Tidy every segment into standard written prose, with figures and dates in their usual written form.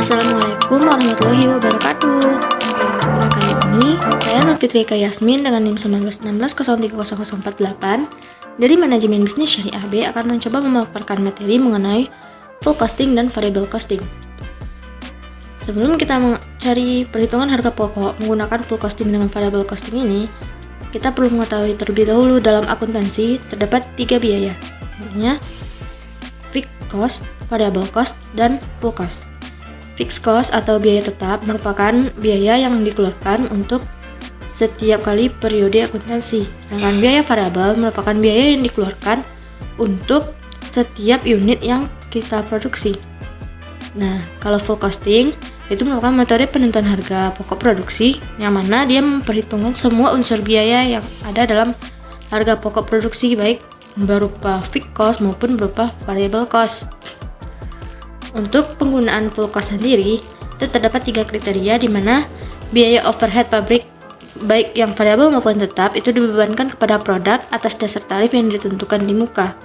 Assalamualaikum warahmatullahi wabarakatuh. Pada kali ini, saya Nurfitri Eka Yasmin dengan NIM 1916030048 dari Manajemen Bisnis Syariah B akan mencoba memaparkan materi mengenai full costing dan variable costing. Sebelum kita mencari perhitungan harga pokok menggunakan full costing dengan variable costing ini, kita perlu mengetahui terlebih dahulu dalam akuntansi terdapat 3 biaya, artinya fixed cost, variable cost, dan full cost. Fixed cost atau biaya tetap merupakan biaya yang dikeluarkan untuk setiap kali periode akuntansi. Sedangkan biaya variabel merupakan biaya yang dikeluarkan untuk setiap unit yang kita produksi. Nah, kalau full costing itu merupakan metode penentuan harga pokok produksi yang mana dia memperhitungkan semua unsur biaya yang ada dalam harga pokok produksi, baik berupa fixed cost maupun berupa variable cost. Untuk penggunaan full cost sendiri, itu terdapat 3 kriteria di mana biaya overhead pabrik baik yang variabel maupun tetap itu dibebankan kepada produk atas dasar tarif yang ditentukan di muka.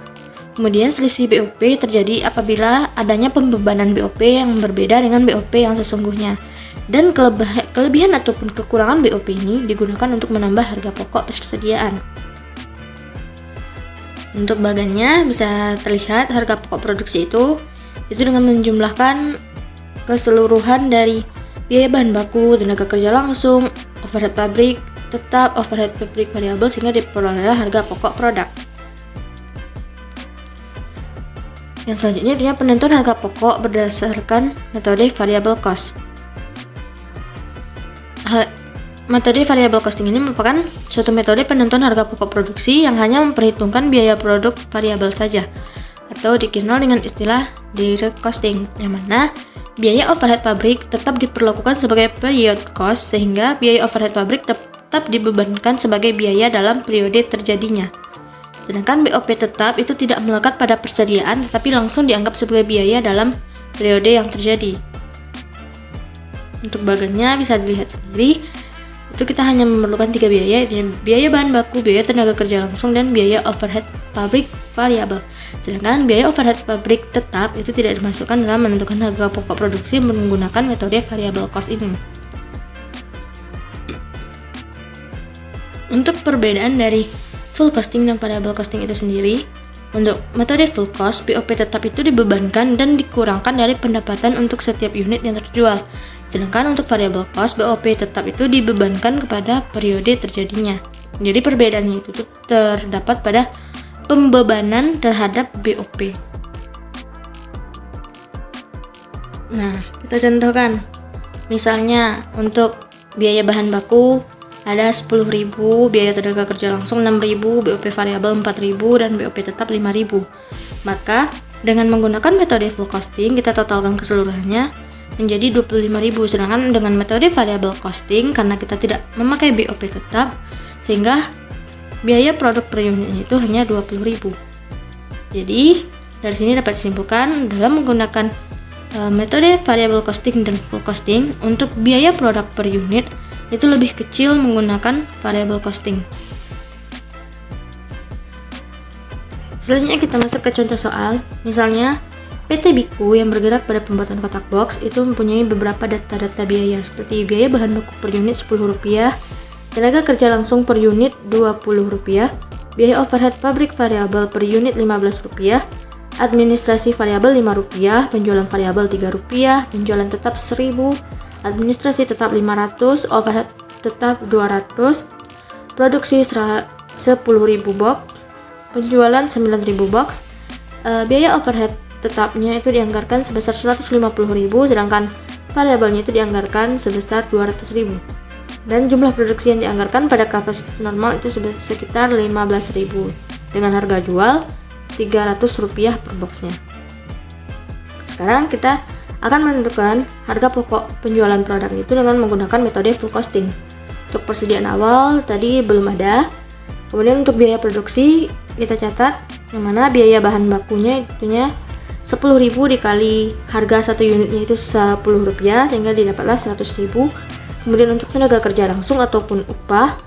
Kemudian selisih BOP terjadi apabila adanya pembebanan BOP yang berbeda dengan BOP yang sesungguhnya. Dan kelebihan ataupun kekurangan BOP ini digunakan untuk menambah harga pokok persediaan. Untuk bagannya bisa terlihat harga pokok produksi itu dengan menjumlahkan keseluruhan dari biaya bahan baku, tenaga kerja langsung, overhead pabrik tetap, overhead pabrik variabel sehingga diperolehlah harga pokok produk. Yang selanjutnya adalah penentuan harga pokok berdasarkan metode variable cost. Metode variable costing ini merupakan suatu metode penentuan harga pokok produksi yang hanya memperhitungkan biaya produk variabel saja, atau dikenal dengan istilah direct costing, yang mana biaya overhead pabrik tetap diperlakukan sebagai period cost sehingga biaya overhead pabrik tetap dibebankan sebagai biaya dalam periode terjadinya. Sedangkan BOP tetap itu tidak melekat pada persediaan tetapi langsung dianggap sebagai biaya dalam periode yang terjadi. Untuk bagannya bisa dilihat sendiri, itu kita hanya memerlukan 3 biaya, yaitu biaya bahan baku, biaya tenaga kerja langsung, dan biaya overhead pabrik variabel. Sedangkan biaya overhead pabrik tetap itu tidak dimasukkan dalam menentukan harga pokok produksi menggunakan metode variable cost ini. Untuk perbedaan dari full costing dan variable costing itu sendiri, untuk metode full cost, BOP tetap itu dibebankan dan dikurangkan dari pendapatan untuk setiap unit yang terjual. Sedangkan untuk variable cost, BOP tetap itu dibebankan kepada periode terjadinya. Jadi perbedaannya itu terdapat pada pembebanan terhadap BOP. Nah, kita contohkan. Misalnya untuk biaya bahan baku ada 10.000, biaya tenaga kerja langsung 6.000, BOP variabel 4.000, dan BOP tetap 5.000. Maka dengan menggunakan metode full costing kita totalkan keseluruhannya menjadi 25.000. Sedangkan dengan metode variable costing karena kita tidak memakai BOP tetap sehingga biaya produk per unitnya itu hanya 20.000. Jadi dari sini dapat disimpulkan dalam menggunakan metode variable costing dan full costing, untuk biaya produk per unit itu lebih kecil menggunakan variable costing. Selanjutnya kita masuk ke contoh soal. Misalnya PT Biku yang bergerak pada pembuatan kotak box itu mempunyai beberapa data-data biaya seperti biaya bahan baku per unit Rp10, tenaga kerja langsung per unit Rp20, biaya overhead pabrik variabel per unit Rp15, administrasi variabel Rp5, penjualan variabel Rp3, penjualan tetap Rp1.000, administrasi tetap Rp500, overhead tetap Rp200, produksi 10.000 box, penjualan 9.000 box, biaya overhead tetapnya itu dianggarkan sebesar Rp150.000, sedangkan variabelnya itu dianggarkan sebesar Rp200.000. Dan jumlah produksi yang dianggarkan pada kapasitas normal itu sekitar 15.000 dengan harga jual Rp300 per boxnya. Sekarang kita akan menentukan harga pokok penjualan produk itu dengan menggunakan metode full costing. Untuk persediaan awal tadi belum ada. Kemudian untuk biaya produksi kita catat yang mana biaya bahan bakunya itunya 10.000 dikali harga satu unitnya itu Rp10 sehingga didapatlah 100.000. Kemudian untuk tenaga kerja langsung ataupun upah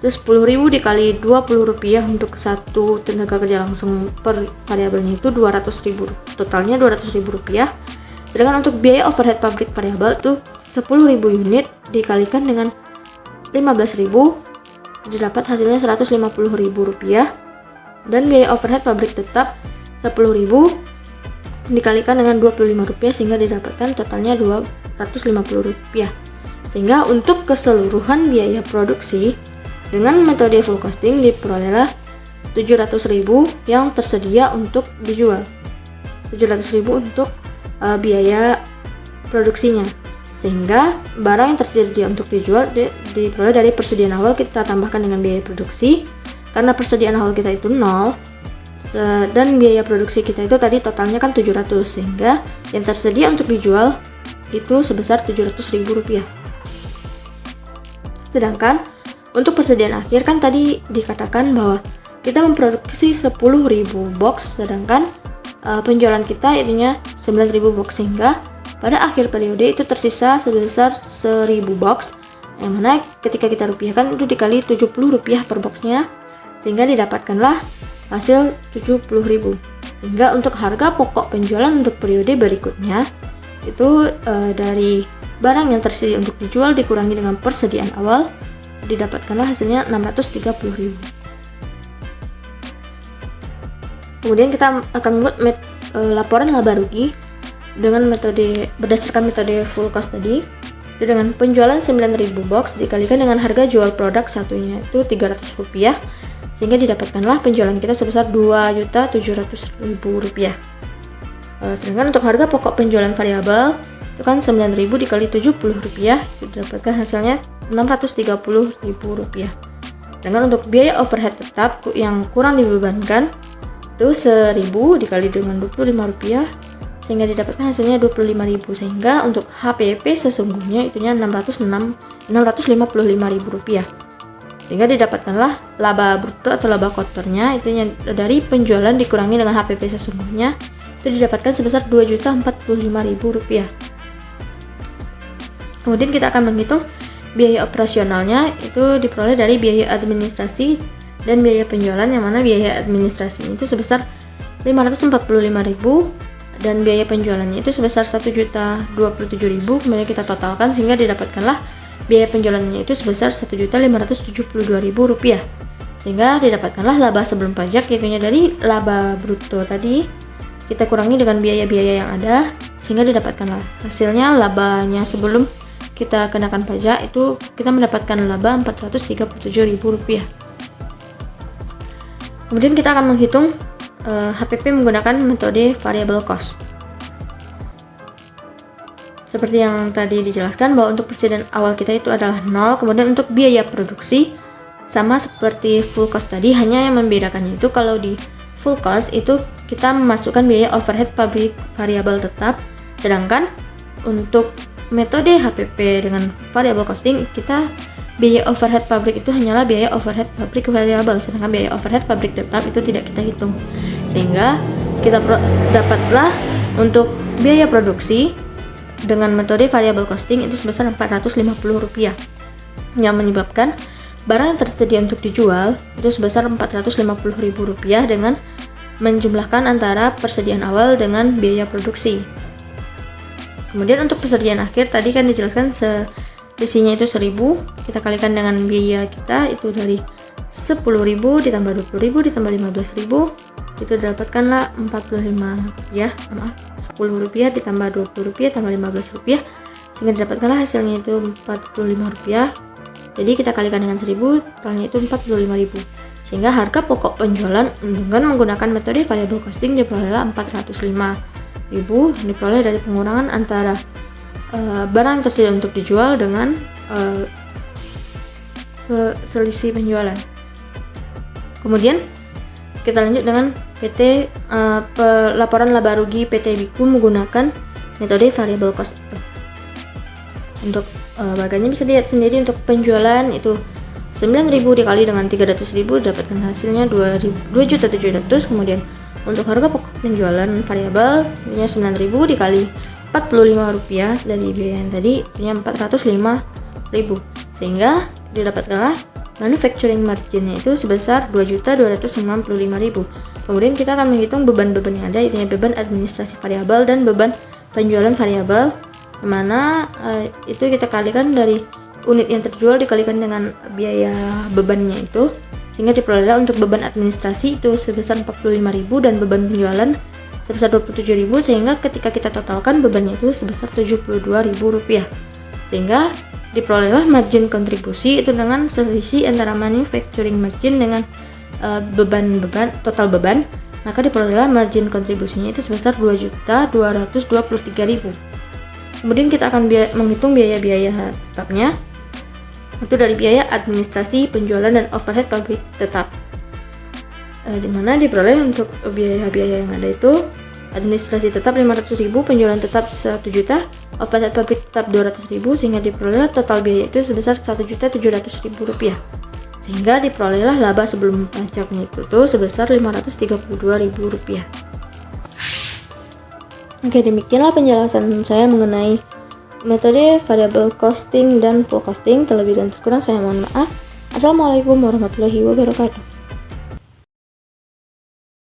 itu 10.000 dikali Rp20 untuk satu tenaga kerja langsung per variabelnya itu Rp200.000. Totalnya Rp200.000. Sedangkan untuk biaya overhead pabrik variabel itu 10.000 unit dikalikan dengan 15.000 didapat hasilnya Rp150.000, dan biaya overhead pabrik tetap 10.000 dikalikan dengan Rp25 sehingga didapatkan totalnya Rp250. Sehingga untuk keseluruhan biaya produksi dengan metode full costing diperolehlah 700.000 yang tersedia untuk dijual. 700.000 untuk biaya produksinya, sehingga barang yang tersedia untuk dijual diperoleh dari persediaan awal kita tambahkan dengan biaya produksi. Karena persediaan awal kita itu 0 dan biaya produksi kita itu tadi totalnya kan 700, sehingga yang tersedia untuk dijual itu sebesar Rp700.000. Sedangkan untuk persediaan akhir kan tadi dikatakan bahwa kita memproduksi 10.000 box, sedangkan penjualan kita itunya 9.000 box, sehingga pada akhir periode itu tersisa sebesar 1.000 box, yang mana ketika kita rupiahkan itu dikali Rp70 per boxnya, sehingga didapatkanlah hasil 70.000. Sehingga untuk harga pokok penjualan untuk periode berikutnya itu dari barang yang tersedia untuk dijual dikurangi dengan persediaan awal, didapatkanlah hasilnya 630.000. Kemudian kita akan membuat laporan laba rugi dengan berdasarkan metode full cost tadi. Itu dengan penjualan 9.000 box dikalikan dengan harga jual produk satunya itu Rp300, sehingga didapatkanlah penjualan kita sebesar Rp2.700.000. Sedangkan untuk harga pokok penjualan variabel itu kan 9.000 dikali Rp70, itu didapatkan hasilnya Rp630.000. Sedangkan untuk biaya overhead tetap yang kurang dibebankan itu 1.000 dikali dengan Rp25, sehingga didapatkan hasilnya Rp25.000, sehingga untuk HPP sesungguhnya itunya Rp655.000, sehingga didapatkanlah laba bruto atau laba kotornya itu dari penjualan dikurangi dengan HPP sesungguhnya itu didapatkan sebesar Rp2.045.000. Kemudian kita akan menghitung biaya operasionalnya, itu diperoleh dari biaya administrasi dan biaya penjualan, yang mana biaya administrasi itu sebesar Rp545.000 dan biaya penjualannya itu sebesar Rp1.027.000. Kemudian kita totalkan sehingga didapatkanlah biaya penjualannya itu sebesar Rp1.572.000, sehingga didapatkanlah laba sebelum pajak, yaitu dari laba bruto tadi kita kurangi dengan biaya-biaya yang ada, sehingga didapatkanlah hasilnya labanya sebelum kita kenakan pajak itu kita mendapatkan laba Rp437.000. Kemudian kita akan menghitung HPP menggunakan metode variable cost. Seperti yang tadi dijelaskan bahwa untuk persediaan awal kita itu adalah 0, kemudian untuk biaya produksi sama seperti full cost tadi, hanya yang membedakannya itu kalau di full cost itu kita memasukkan biaya overhead pabrik variabel tetap, sedangkan untuk metode HPP dengan variable costing kita biaya overhead pabrik itu hanyalah biaya overhead pabrik variabel, sedangkan biaya overhead pabrik tetap itu tidak kita hitung, sehingga kita dapatlah untuk biaya produksi dengan metode variable costing itu sebesar Rp450, yang menyebabkan barang yang tersedia untuk dijual itu sebesar Rp450.000 dengan menjumlahkan antara persediaan awal dengan biaya produksi. Kemudian untuk persediaan akhir tadi kan dijelaskan isinya itu 1.000, kita kalikan dengan biaya kita itu dari 10.000 ditambah 20.000 ditambah 15.000 itu dapatkanlah Rp45, 10.000 ditambah Rp20 tambah Rp15, sehingga didapatkanlah hasilnya itu Rp45. Jadi kita kalikan dengan 1.000, totalnya itu Rp45.000, sehingga harga pokok penjualan dengan menggunakan metode variable costing diperolehlah Rp405.000, diperoleh dari pengurangan antara barang yang tersedia untuk dijual dengan selisih penjualan. Kemudian kita lanjut dengan laporan laba rugi PT Biku menggunakan metode variable cost. Untuk bagiannya bisa dilihat sendiri. Untuk penjualan itu 9.000 dikali dengan 300.000 dapatkan hasilnya 2.700.000. Kemudian untuk harga pokok penjualan variabel ini 9.000 dikali Rp45 dari biaya yang tadi punya Rp405.000, sehingga didapatkanlah manufacturing marginnya itu sebesar Rp2.295.000. Kemudian kita akan menghitung beban-beban yang ada, yaitu beban administrasi variabel dan beban penjualan variabel, yang mana itu kita kalikan dari unit yang terjual dikalikan dengan biaya bebannya itu, sehingga diperolehlah untuk beban administrasi itu sebesar 45.000 dan beban penjualan sebesar 27.000, sehingga ketika kita totalkan bebannya itu sebesar Rp72.000, sehingga diperolehlah margin kontribusi itu dengan selisih antara manufacturing margin dengan total beban, maka diperolehlah margin kontribusinya itu sebesar Rp2.223.000. Kemudian kita akan menghitung biaya-biaya tetapnya, itu dari biaya administrasi, penjualan, dan overhead pabrik tetap, dimana diperoleh untuk biaya-biaya yang ada itu administrasi tetap 500.000, penjualan tetap 1 juta, overhead pabrik tetap 200.000, sehingga diperoleh total biaya itu sebesar Rp1.700.000, sehingga diperolehlah laba sebelum pajaknya itu tuh sebesar Rp532.000. Oke, demikianlah penjelasan saya mengenai metode variable costing dan forecasting. Terlebih dan terkurang saya mohon maaf. Assalamualaikum warahmatullahi wabarakatuh.